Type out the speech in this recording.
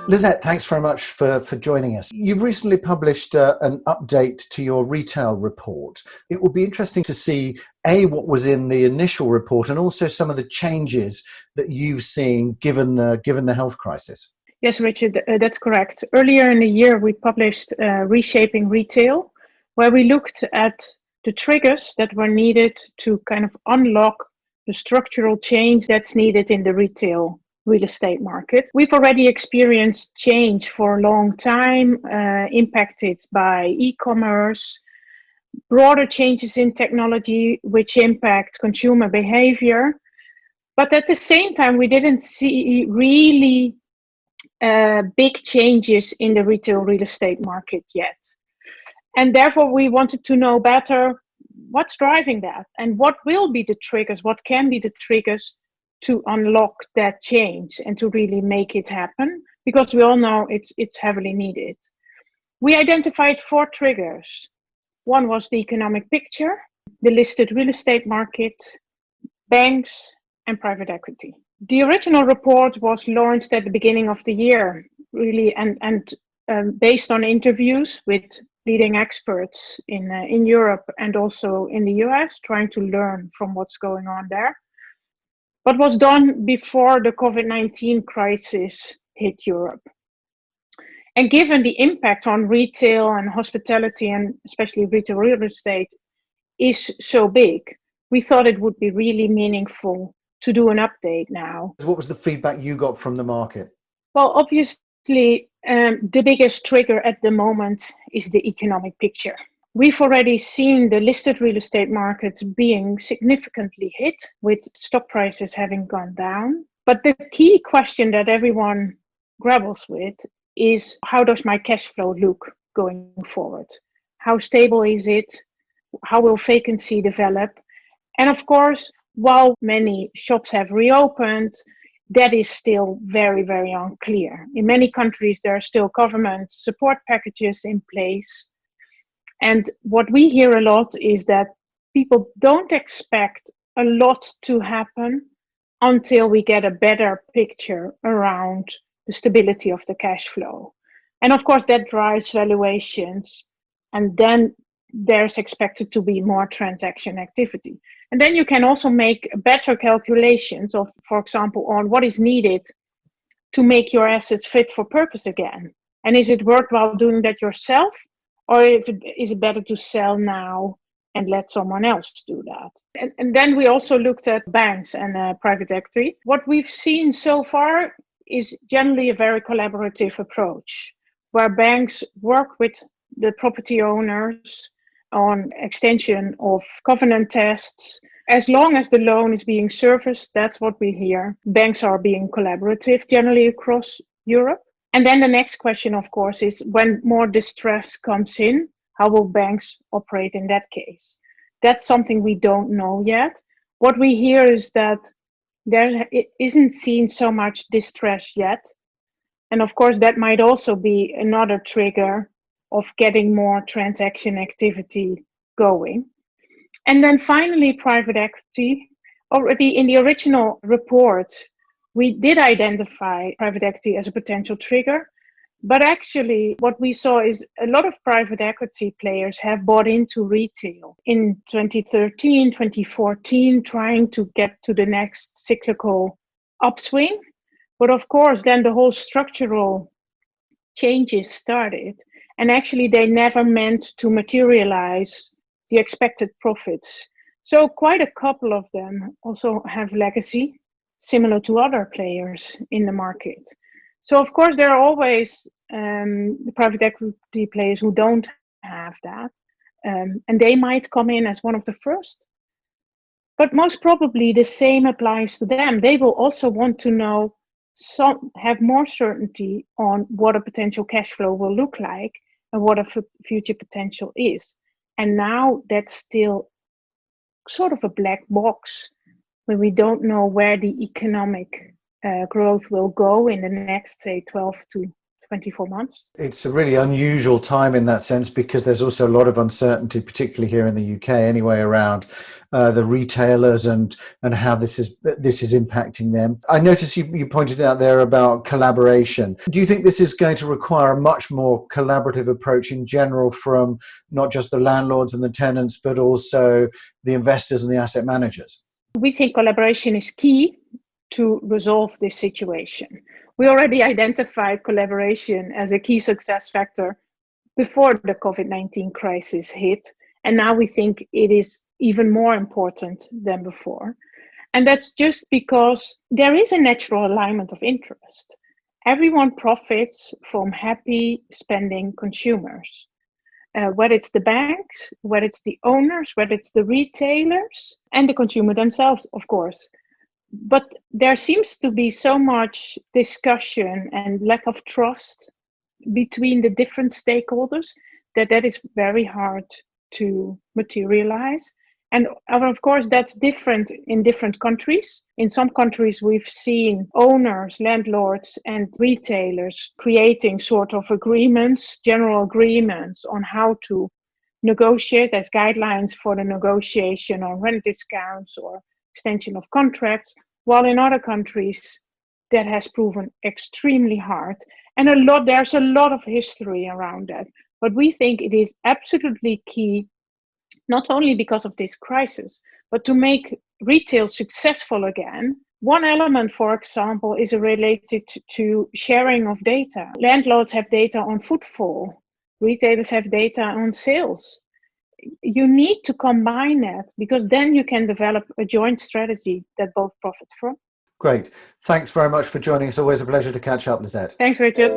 Lisette, thanks very much for joining us. You've recently published an update to your retail report. It would be interesting to see, A, what was in the initial report and also some of the changes that you've seen given the health crisis. Yes, Richard, that's correct. Earlier in the year, we published Reshaping Retail, where we looked at the triggers that were needed to kind of unlock the structural change that's needed in the retail real estate market. We've already experienced change for a long time, impacted by e-commerce, broader changes in technology, which impact consumer behavior. But at the same time, we didn't see really big changes in the retail real estate market yet. And therefore, we wanted to know better what's driving that and what will be the triggers, what can be the triggers to unlock that change and to really make it happen, because we all know it's heavily needed. We identified 4 triggers. One was the economic picture, the listed real estate market, banks, and private equity. The original report was launched at the beginning of the year, really, and based on interviews with leading experts in Europe and also in the US, trying to learn from what's going on there. What was done before the COVID-19 crisis hit Europe. And given the impact on retail and hospitality, and especially retail real estate, is so big, we thought it would be really meaningful to do an update now. What was the feedback you got from the market? Well, obviously, the biggest trigger at the moment is the economic picture. We've already seen the listed real estate markets being significantly hit, with stock prices having gone down. But the key question that everyone grapples with is, how does my cash flow look going forward? How stable is it? How will vacancy develop? And of course, while many shops have reopened, that is still very, very unclear. In many countries, there are still government support packages in place. And what we hear a lot is that people don't expect a lot to happen until we get a better picture around the stability of the cash flow. And of course, that drives valuations. And then there's expected to be more transaction activity. And then you can also make better calculations of, for example, on what is needed to make your assets fit for purpose again. And is it worthwhile doing that yourself? Or is it better to sell now and let someone else do that? And then we also looked at banks and private equity. What we've seen so far is generally a very collaborative approach, where banks work with the property owners on extension of covenant tests. As long as the loan is being serviced, that's what we hear. Banks are being collaborative generally across Europe. And then the next question, of course, is when more distress comes in, how will banks operate in that case? That's something we don't know yet. What we hear is that there isn't seen so much distress yet. And of course, that might also be another trigger of getting more transaction activity going. And then finally, private equity. Already in the original report, we did identify private equity as a potential trigger. But actually, what we saw is a lot of private equity players have bought into retail in 2013, 2014, trying to get to the next cyclical upswing. But of course, then the whole structural changes started. And actually, they never meant to materialize the expected profits. So quite a couple of them also have legacy, similar to other players in the market. So of course, there are always the private equity players who don't have that. And they might come in as one of the first. But most probably the same applies to them. They will also want to know, have more certainty on what a potential cash flow will look like and what a future potential is. And now that's still sort of a black box, when we don't know where the economic growth will go in the next, say, 12 to 24 months. It's a really unusual time in that sense because there's also a lot of uncertainty, particularly here in the UK anyway, around the retailers and how this is impacting them. I noticed you pointed out there about collaboration. Do you think this is going to require a much more collaborative approach in general from not just the landlords and the tenants, but also the investors and the asset managers? We think collaboration is key to resolve this situation. We already identified collaboration as a key success factor before the COVID-19 crisis hit, and now we think it is even more important than before. And that's just because there is a natural alignment of interest. Everyone profits from happy spending consumers. Whether it's the banks, whether it's the owners, whether it's the retailers, and the consumer themselves, of course. But there seems to be so much discussion and lack of trust between the different stakeholders that is very hard to materialize. And of course, that's different in different countries. In some countries, we've seen owners, landlords, and retailers creating sort of agreements, general agreements on how to negotiate as guidelines for the negotiation on rent discounts or extension of contracts, while in other countries that has proven extremely hard. And there's a lot of history around that. But we think it is absolutely key, not only because of this crisis, but to make retail successful again. One element, for example, is related to sharing of data. Landlords have data on footfall. Retailers have data on sales. You need to combine that because then you can develop a joint strategy that both profit from. Great. Thanks very much for joining us. Always a pleasure to catch up, Lisette. Thanks, Richard.